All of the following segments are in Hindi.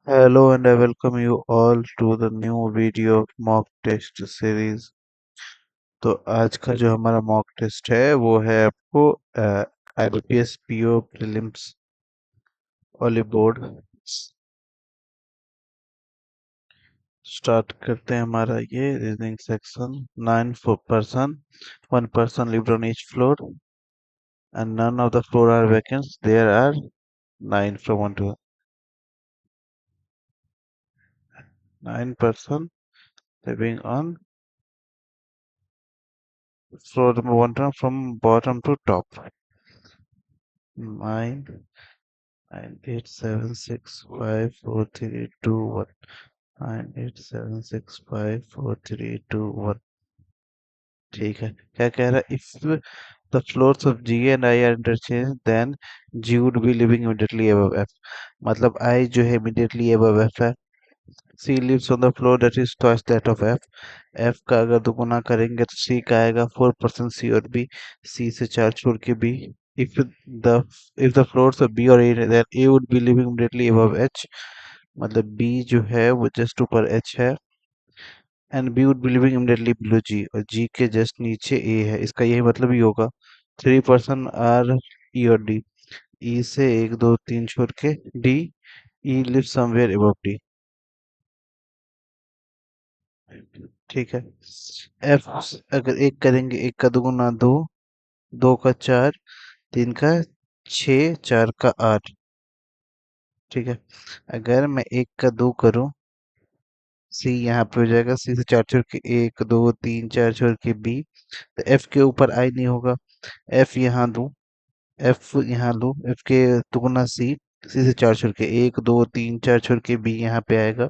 Hello and I welcome you all to the new video of mock test series। तो आज का जो हमारा मॉक टेस्ट है वो है आपको आईबीपीएस पीओ प्रीलिम्स वाले बोर्ड। स्टार्ट करते हैं हमारा ये reasoning section. 9 person, 1 person lived on each floor and none of the floor are vacant. There are 9 from 1 to 9 person living on floor number 1 from bottom to top. 9, 9, 8, 7, 6, 5, 4, 3, 2, 1. 9, 8, 7, 6, 5, 4, 3, 2, 1। ठीक है, क्या कह रहा है? If the floors of G and I are interchange then G would be living immediately above F. मतलब आई जो है इमीडिएटली अबव एफ है। C lives on the floor that is twice that of F. F का अगर दोगुना करेंगे तो सी का आएगा 4% सी और बी। सी से 4 छोड़ के B. If the if the floors of B और A then A would be living immediately above H. मतलब बी जो है वो जस्ट ऊपर एच है and B would be living immediately below G, और जी के जस्ट नीचे ए है। इसका यही मतलब ही होगा। 3 पर्सन आर ई और डी। ई से 1, 2, 3 छोड़ के डी। ई लिव समवेयर अबव डी। ठीक है। एफ अगर एक करेंगे, एक का दुगुना दो, दो का चार, तीन का छः, चार का आठ। ठीक है। अगर मैं एक का दो करूं, सी यहाँ पे हो जाएगा। सी से चार छोड़ के 1, 2, 3, 4 छोड़ के बी। तो एफ के ऊपर आई नहीं होगा। एफ यहाँ दूं, एफ यहाँ लूं, एफ के दुगुना सी। सी से चार छोड़ के 1, 2, 3, 4 छोड़ के बी यहाँ पे आएगा।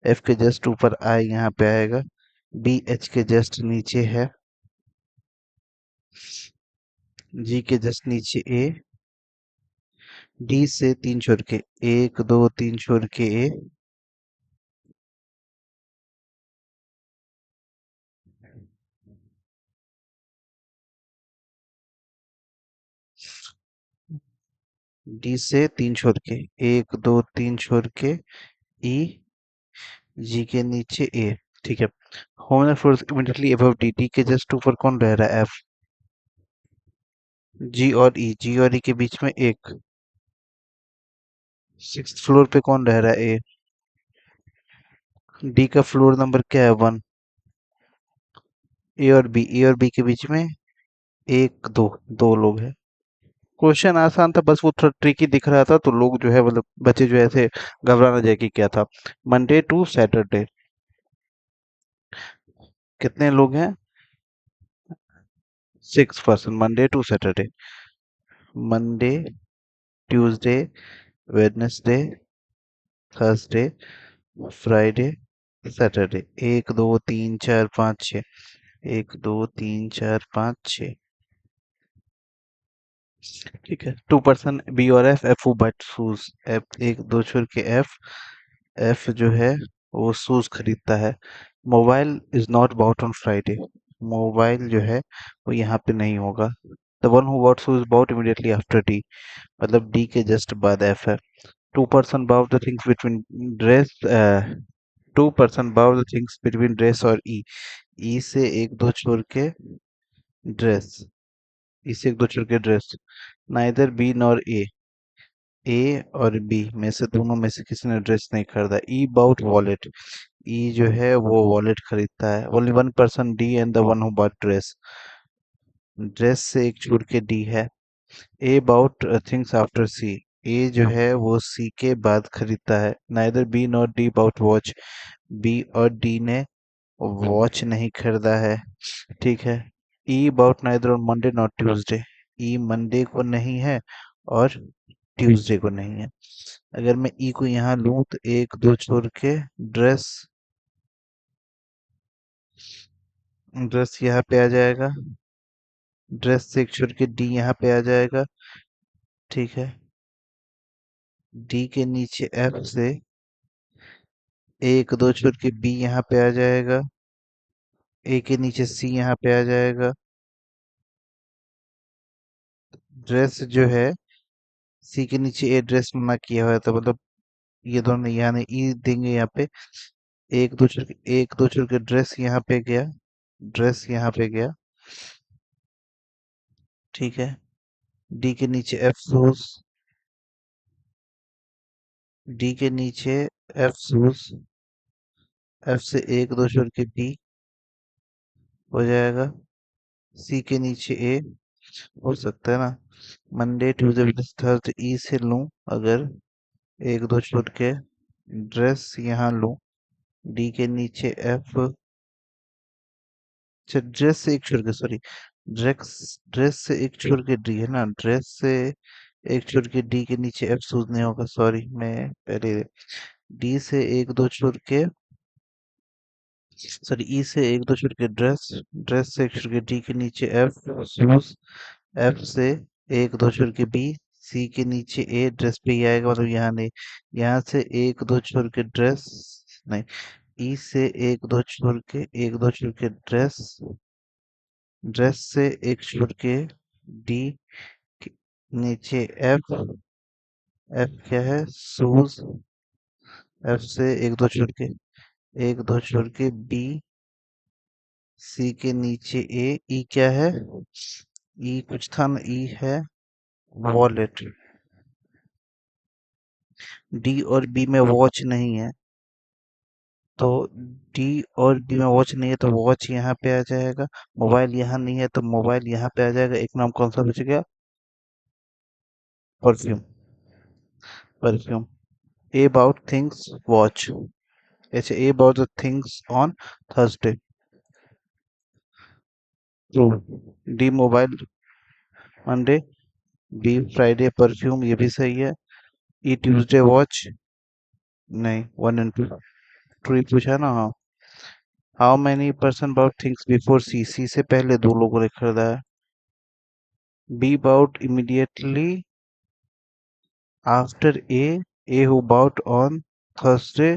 एफ के जस्ट ऊपर आई यहाँ पे आएगा। बी एच के जस्ट नीचे है। जी के जस्ट नीचे ए। डी से 3 छोड़ के 1, 2, 3 छोड़ के ए। डी से 3 छोड़ के 1, 2, 3 छोड़ के ई। जी के नीचे ए। ठीक है। Homer force immediately above D. D के जस्ट ऊपर कौन रह रहा है? एफ। जी और ई, जी और ई के बीच में एक। 6th फ्लोर पे कौन रह रहा है? ए। डी का फ्लोर नंबर क्या है? 1। ए और बी, ए और बी के बीच में एक, दो, दो लोग हैं। क्वेश्चन आसान था, बस वो थोड़ा ट्रिकी दिख रहा था तो लोग जो है मतलब बच्चे जो ऐसे घबरा ना जाए कि क्या था। मंडे टू सैटरडे कितने लोग हैं? 6 person, Monday to Saturday. Monday, Tuesday, Wednesday, Thursday, Friday, Saturday. 1, 2, 3, 4, 5, 6। 1, 2, 3, 4, 5, 6। ठीक है। 2 पर्सन बी और एफ। एफ वो बट शूज। एफ एक दो छोड़ के एफ। एफ जो है वो शूज खरीदता है। Mobile is not bought on Friday. Mobile जो है वो यहाँ पे नहीं होगा। The one who bought shoes bought immediately after D. मतलब डी के जस्ट बाद एफ है। 2 person bought the things between dress. 2 person bought the things between dress और ई। ई से एक दो छोड़ के ड्रेस। ई से एक दो छोड़ के dress. Neither B nor A. A और बी में से दोनों में से किसी ने ड्रेस नहीं खरीदा। ई बाउट वॉलेट। ई जो है वो वॉलेट खरीदता है। Only 1 person D and the one who bought dress. Dress से एक छोड़ के डी है। A bought things after C. A जो है वो सी के बाद खरीदता है। Neither B not D bought watch. B और डी ने वॉच नहीं खरीदा है। ठीक है। E about neither on Monday not Tuesday. E Monday को नहीं है और ट्यूसडे को नहीं है। अगर मैं ई को यहाँ लूं तो एक दो छोड़ के ड्रेस। ड्रेस यहाँ पे आ जाएगा। ड्रेस से एक छोड़ के डी यहाँ पे आ जाएगा। ठीक है। डी के नीचे एफ से एक दो छोड़ के बी यहाँ पे आ जाएगा। ए के नीचे सी यहाँ पे आ जाएगा। ड्रेस जो है सी के नीचे ए ड्रेस मना किया हुआ था, मतलब ये दोनों यानी ई देंगे यहाँ पे। एक दो छोर के ड्रेस यहाँ पे गया, ड्रेस यहाँ पे गया। ठीक है। डी के नीचे एफ शूज, डी के नीचे एफ शूज, एफ से एक दो छोर के डी हो जाएगा। सी के नीचे ए हो सकता है ना। मंडे ट्यूसडे वेडनेसडे थर्सडे ई से लूं अगर, एक दो छोड़ के ड्रेस यहाँ लूं। डी के नीचे एफ, अच्छा ड्रेस से एक छोड़ के, सॉरी, ड्रेस ड्रेस से एक छोड़ के डी है ना, ड्रेस से एक छोड़ के डी के नीचे एफ सूज नहीं होगा, सॉरी मैं पहले, डी से एक दो छोड़ के, सॉरी ई से एक दो छोड़ के ड्रेस, ड्रेस से एक छोड़ के डी के नीचे एफ शूज, एफ से एक दो छोड़ के बी, सी के नीचे ए, ड्रेस पे ही आएगा मतलब यहाँ नहीं, यहाँ से एक दो छोड़ के ड्रेस, नहीं, ई से एक दो छोड़ के ड्रेस, ड्रेस से एक छोड़ के डी के नीचे एफ, एफ क्या है शूज, एफ से एक दो छोड़ के, एक दो छोड़ के बी, सी के नीचे ए, ई क्या है, ई कुछ था ना, ई है वॉलेट। डी और बी में वॉच नहीं है, तो डी और बी में वॉच नहीं है तो वॉच यहाँ पे आ जाएगा। मोबाइल यहाँ नहीं है तो मोबाइल यहाँ पे आ जाएगा। एक नाम कौन सा बच गया? Perfume, perfume. A about things watch, अच्छा A about the things on Thursday, true. D mobile Monday, B Friday perfume, ये भी सही है। ई ट्यूसडे वॉच, नहीं, वन एंड टू ट्रू ही पूछा ना, हाँ। How many person about things before C, C से पहले दो लोगों ने खरीदा है। B about immediately after A who bought on Thursday,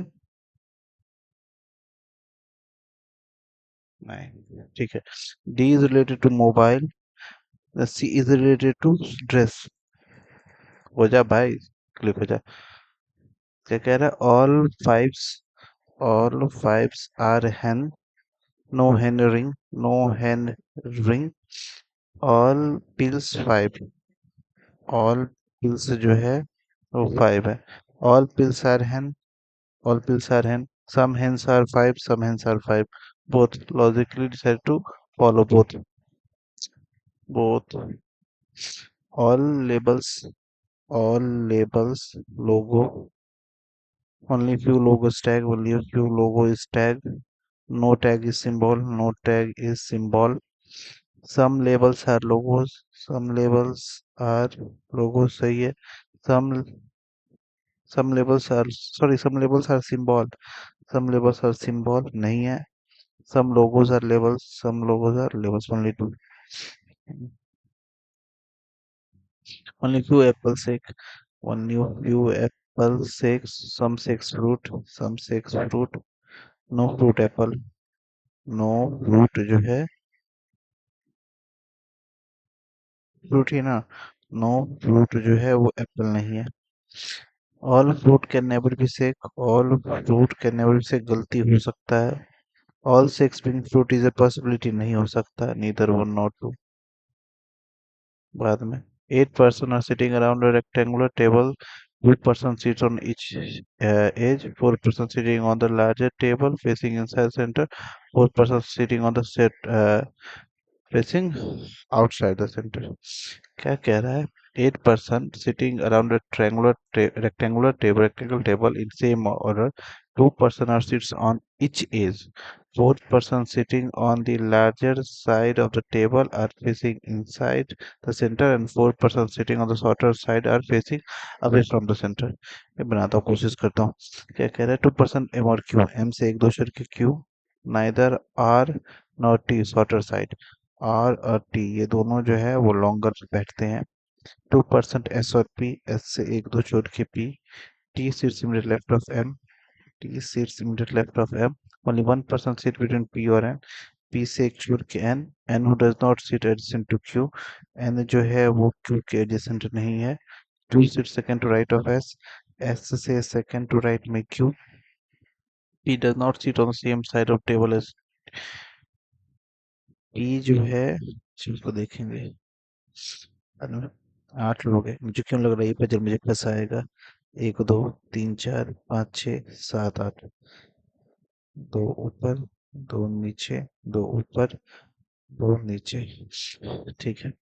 नहीं ठीक है। D is related to mobile, C is related to dress. हो जा भाई, क्लिक हो जा। क्या कह रहा है? All fives are hen, no hen ring, no hen ring, all pills five, all pills जो है वो फाइव है। All pills are hen, all pills are hen, some hens are five, some hens are five, both logically decide to follow both all labels, all labels logo, only few logos tag, only a few logo is tag, no tag is symbol, no tag is symbol, some labels are logos, some labels are logos, सही है। some some labels are, sorry, some labels are symbol, some labels are symbol नहीं है। Some logos are labels, some logos are labels, only two. Only few apple shake, only few apple shakes, some shakes fruit, some shakes fruit, no fruit apple, no fruit जो है फ्रूट ही ना, नो फ्रूट जो है वो एप्पल नहीं है। All fruit can never be shake, all fruit can never be shake गलती हो सकता है। All shakes being fruit is a possibility नहीं हो सकता, नीदर वन नॉट टू, बाद में। 8 person are sitting around a rectangular table. 2 person sits on each edge. 4 person sitting on the larger table facing inside center. 4 person sitting on the set facing outside the center. क्या कह रहा है? 8 person sitting around a rectangular table in same order. 2 person are sits on each edge. 4 person sitting on the larger side of the table are facing inside the center, and 4 person sitting on the shorter side are facing away from the center. मैं बनाता हूँ, कोशिश करता हूँ। क्या कह रहा है? 2 person m और q, m से एक दो अक्षर के q, neither r nor t shorter side, r और t ये दोनों जो है वो लॉन्गर बैठते हैं। 2 person s और p, s से एक दो छोड़ के p, t sits immediate left of m, t sits immediate left of m, only 1 person sit between p और n, p से एक छोड़ के n, n who does not sit adjacent to q, n जो है वो q के adjacent नहीं है। q sits second to right of s, S से second to right में Q. P does not sit on the same side of table as P जो है, इसको देखेंगे। अरे, 8 लोग हैं, मुझे क्यों लग रहा है ये पजल मुझे फंसाएगा। 1 2 3 4 5 6 7 8। दो ऊपर, दो नीचे, दो ऊपर, दो नीचे। ठीक है।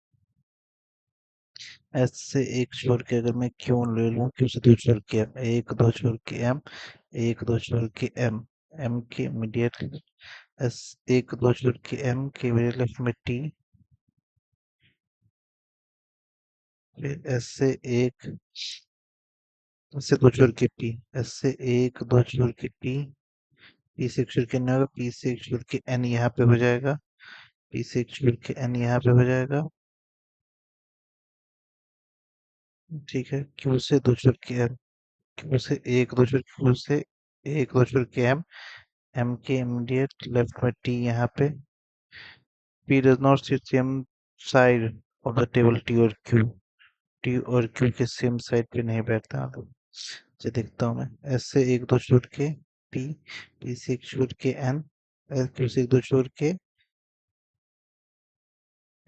एस से एक छोड़ के अगर मैं क्यों ले लूं, क्यों से दो छोड़ के एम, एक दो छोड़ के एम, एक दो छोड़ के एम, एम के इमीडिएट एस, एक दो छोड़ के एम के इमीडिएट लेफ्ट में टी, फिर एस से एक, एस से दो छोड़ के पी, एस से एक दो छोड़ के पी, पी से एक छोड़ के एन होगा, पी से एक छोड़ के एन यहाँ पे हो जाएगा, पी से एक छोड़ के एन यहाँ पे हो जाएगा। ठीक है। क्यू से दो छोड़ के एम, क्यू से एक दो छोड़, क्यू से एक दो छोड़ के एम, एम के इमीडिएट लेफ्ट में टी यहाँ पे। P does not sit same side of the table T और Q, T और Q के सेम साइड पे नहीं बैठता। तो देखता हूँ मैं, S से एक दो छोड़ के P, P से एक छोड़ के N, Q से एक दो छोड़ के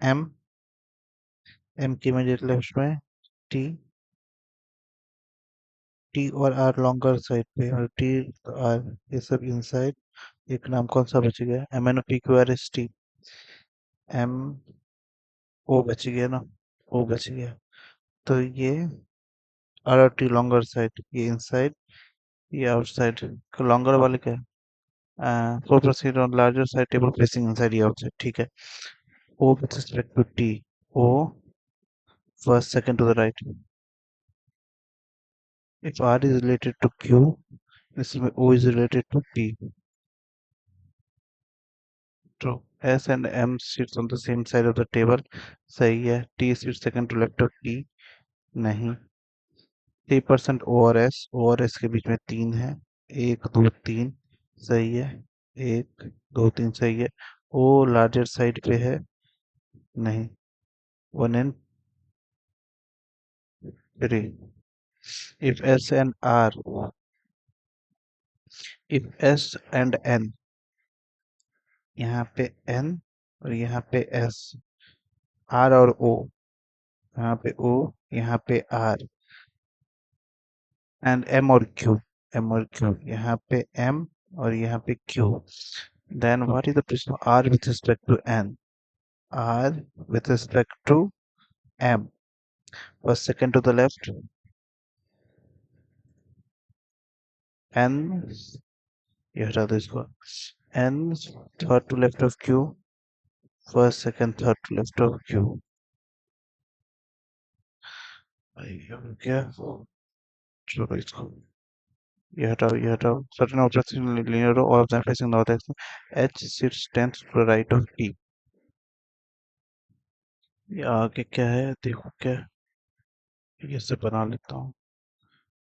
M, M के इमीडिएट लेफ्ट में T, T और R लॉन्गर साइड पे, और T R ये सब इनसाइड। एक नाम कौन सा बच गया, M N O P Q R S T, M O बच गया ना, O बच गया। तो ये R और T लॉन्गर साइड, ये इनसाइड, ये आउटसाइड। लॉन्गर वाले क्या है, 4% on larger side table facing inside ये outside। ठीक है। O with respect to T, O first second to the right। if R is related to Q, इसमें O is related to P। तो S and M sits on the same side of the table, सही है। T sits second to left of P, नहीं। 3% O और S, O और S के बीच में 3 है, 1 2 3, सही है। 1 2 3 सही है। O लार्जर साइड पे है, नहीं। 1 and 3। if S and R, if S and N, यहाँ पे N और यहाँ पे S, R और O, यहाँ पे O, यहाँ पे R, and M और Q, M और Q, यहाँ पे M और यहाँ पे Q, then what is the position of R with respect to N? R with respect to M, first second to the left, N, ये हटा दो इसको, N third to left of Q, first second third to left of Q। क्या, चलो इसको ये हटाओ, ये हटाओ। certain objects in linear row, all of them facing north axis, H sits 10th to the right of T। ये आगे क्या है देखो, क्या है? ये से बना लेता हूँ,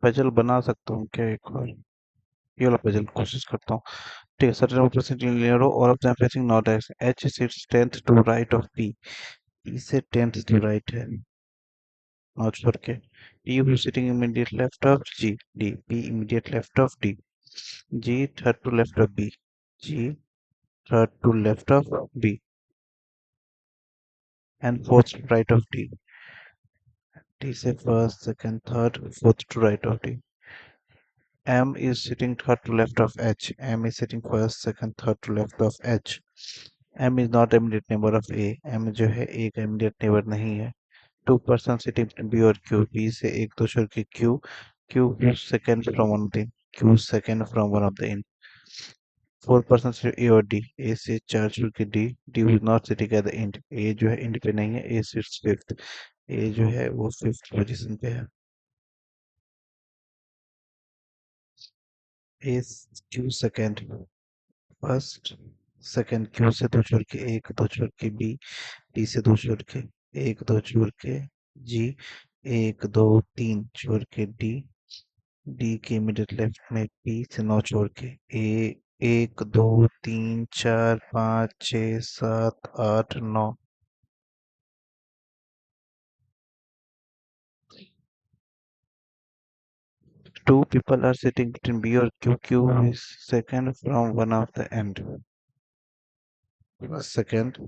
पजल बना सकता हूँ क्या एक बार, ये वाला पजल कोशिश करता हूँ। ठीक है। certain objects in linear row, all of them facing north axis, H sits 10th to right of P, P से 10th to right है, नौ छोड़ के। D who is sitting immediate left of G, D, P immediate left of D, G third to left of B, G third to left of B, and fourth to right of D, D से first second third fourth to right of D। M is sitting third to left of H, M is sitting first second third to left of H। M is not immediate neighbor of A, M जो है A का immediate neighbor नहीं है। 2 person sitting between B और Q, B से एक दो छोड़ के Q, Q second from one of the, Q second from one of the in। 4 person sitting A और D, A से चार छोड़ के D, D is not sitting at the end, A जो है end पे नहीं है, A sits fifth, A जो है वो fifth पोजीशन पे है। A Q second, first second, Q से दो छोड़ के एक दो छोड़ के B, D से दो छोड़ के एक दो छोड़ के G, 1 2 3 छोड़ के D, D के इमीडिएट लेफ्ट में P से 9 छोड़ के A, 1 2 3 4 5 6 7 8 9। Two people are sitting between B or Q. Q is second from one of the end. Second.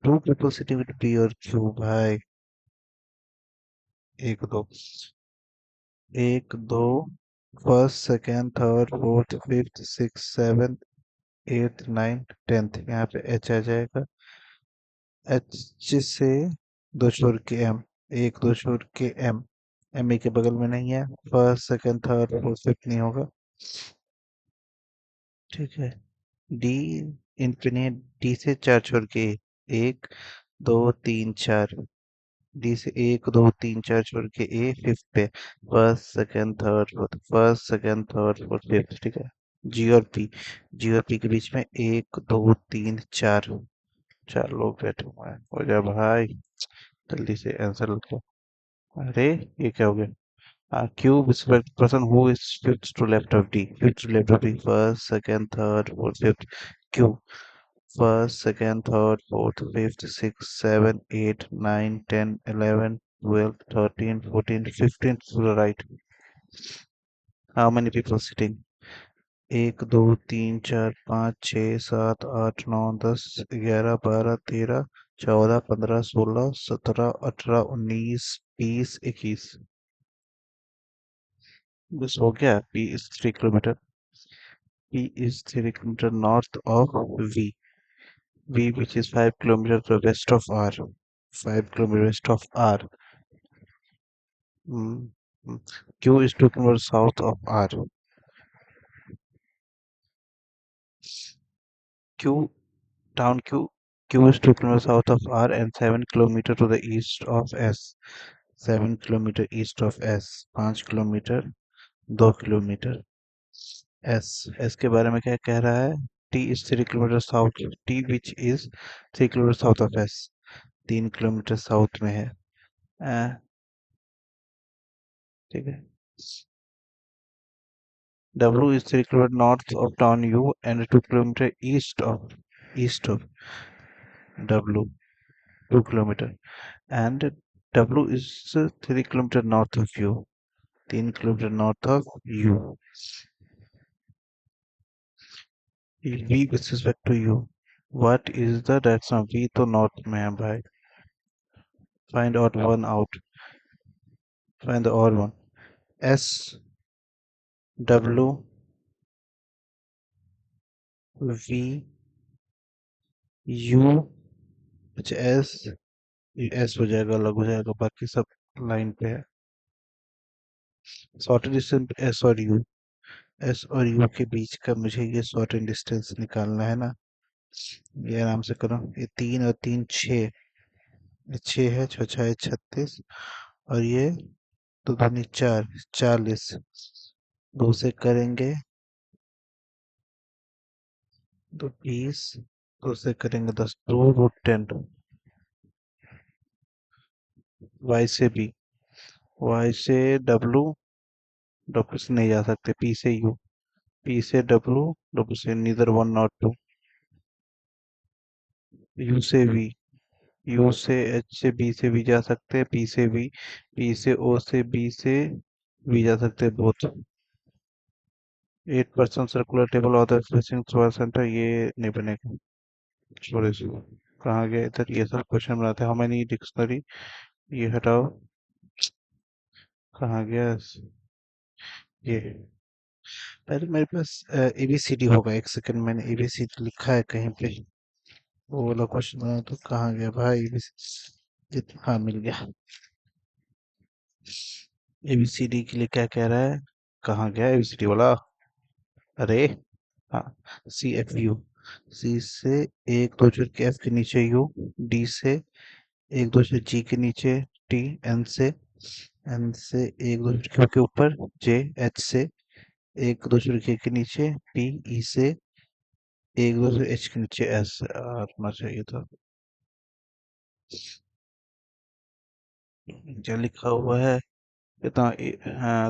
Two people sitting with B or Q भाई. एक दो. एक दो. First second third fourth fifth six seven eight nine tenth. यहाँ पे एच आ जाएगा. एच से दो छोर के एम. एक दो छोर के एम. एम ई के बगल में नहीं है. First second third fourth fifth नहीं होगा. ठीक है. D infinite. डी से चार छोर के एक दो तीन चार. डी से एक दो तीन चार छोड़ के ए फिफ्थ पे. First second third fourth. First second third fourth fifth. ठीक है. जी और पी. जी और पी के बीच में एक दो तीन चार. चार लोग बैठे हुए हैं. हो गया भाई. जल्दी से आंसर लिखो. अरे ये क्या हो गया. Cube is person who is fifth to left of D. Fifth to left of D. First second third fourth fifth. Q. First, second, third, fourth, fifth, sixth, seventh, eighth, ninth, 10, 11, 12, 13, 14, 15 to the right. How many people sitting? एक दो तीन चार पाँच छः सात आठ नौ दस ग्यारह बारह तेरह चौदह पंद्रह सोलह सत्रह अठारह उन्नीस बीस इक्कीस. बस हो गया. P is 3 kilometer. P is 3 kilometer north of V. V which is 5 kilometers to the west of R. 5 kilometers west of R. Mm, mm. Q is 2 kilometers south of R. Q town Q is 2 kilometers south of R and 7 kilometers to the east of S. 7 kilometers east of S. 5 kilometre 2 kilometre. S के बारे में क्या कह रहा है. T is 3 kilometers south. T which is 3 kilometers south of S. 3 kilometre south में है. ठीक है. W is 3 kilometers north of town U and 2 kilometers east of W. 2 kilometers. And W is 3 kilometers north of U. 3 kilometers north of U. V with respect to U. What is the direction of V तो north में है भाई. Find out one out. Find the odd one. S W V U. अच्छा S हो जाएगा अलग हो जाएगा बाकी सब लाइन पे है. शॉर्टेड डिस्टेंस S और U. S और U के बीच का मुझे ये शॉर्टेड डिस्टेंस निकालना है ना. ये आराम से करो. ये 3 और 3 6. 6 है. 6 6 36. और ये दो दूनी 4 40. दो से करेंगे तो 20. दो से करेंगे 10. 2 √10. Y से B. Y से W. W से नहीं जा सकते. P से U. P से W. W से neither 1 nor 2. U से V. U से H से B से भी जा सकते हैं. P से V. P से O से B से भी जा सकते हैं both. 8% circular table of the facing centre. ये नहीं बनेगा. छोड़ इसको. कहाँ गया इधर. ये सब क्वेश्चन बनाते हैं. How many dictionary. ये हटाओ. कहाँ गया ये. पहले मेरे पास ABCD होगा. एक सेकंड. मैंने ABCD लिखा है कहीं पे. वो वाला क्वेश्चन बना तो कहाँ गया भाई ABCD. हाँ मिल गया. ABCD के लिए क्या कह रहा है. कहाँ गया ABCD वाला. अरे हाँ. CFU. C से एक दो जोड़ के F के नीचे U. D से एक दो जोड़ G के नीचे T. N से एक दो जोड़ Q के ऊपर J. H से एक दो जोड़ K के नीचे P. E से एक दो जोड़ H के नीचे S. आना चाहिए था. क्या लिखा हुआ है. इतना.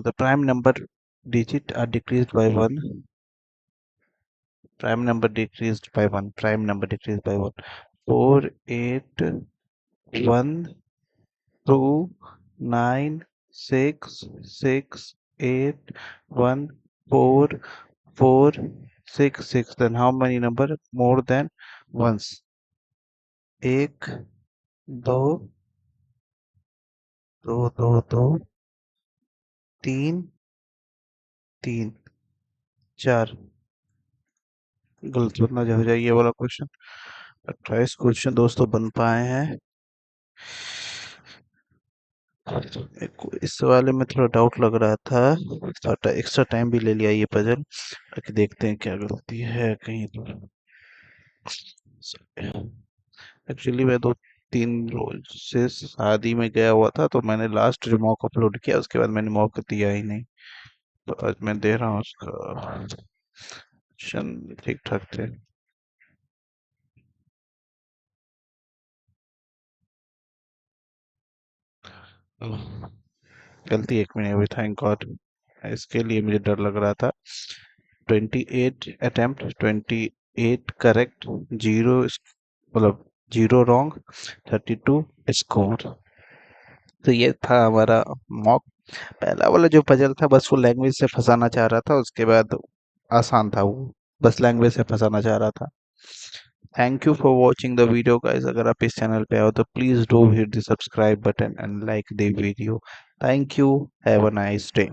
The prime number digit are decreased by 1. Prime number decreased by 1. Prime number decreased by 1. 4 8 1 2 9 6 6 8 1 4 4 6 6, then how many number more than once? एक, दो, दो, दो, दो, तीन, तीन, चार। गलत ना हो जाए ये वाला क्वेश्चन। 28 क्वेश्चन दोस्तों बन पाए हैं। इस वाले में थोड़ा डाउट लग रहा था, थोड़ा एक्स्ट्रा टाइम भी ले लिया ये पजल। बाकी देखते हैं क्या गलती है कहीं तो। एक्चुअली मैं 2-3 रोज से शादी में गया हुआ था, तो मैंने लास्ट जो मॉक अपलोड किया उसके बाद मैंने मॉक दिया ही नहीं। तो आज मैं दे रहा हूँ उसका। क्वेश्चन ठीक ठाक थे। गलती एक में नहीं हुई, थैंक गॉड। इसके लिए मुझे डर लग रहा था। 28 अटेम्प्ट, 28 करेक्ट, जीरो मतलब जीरो रॉन्ग, 32 स्कोर। तो ये था हमारा मॉक। पहला वाला जो पजल था बस वो लैंग्वेज से फंसाना चाह रहा था, उसके बाद आसान था वो, बस लैंग्वेज से फंसाना चाह रहा था। Thank you for watching the video guys. अगर आप इस चैनल पे आओ तो please do hit the subscribe button and like the video. Thank you, have a nice day.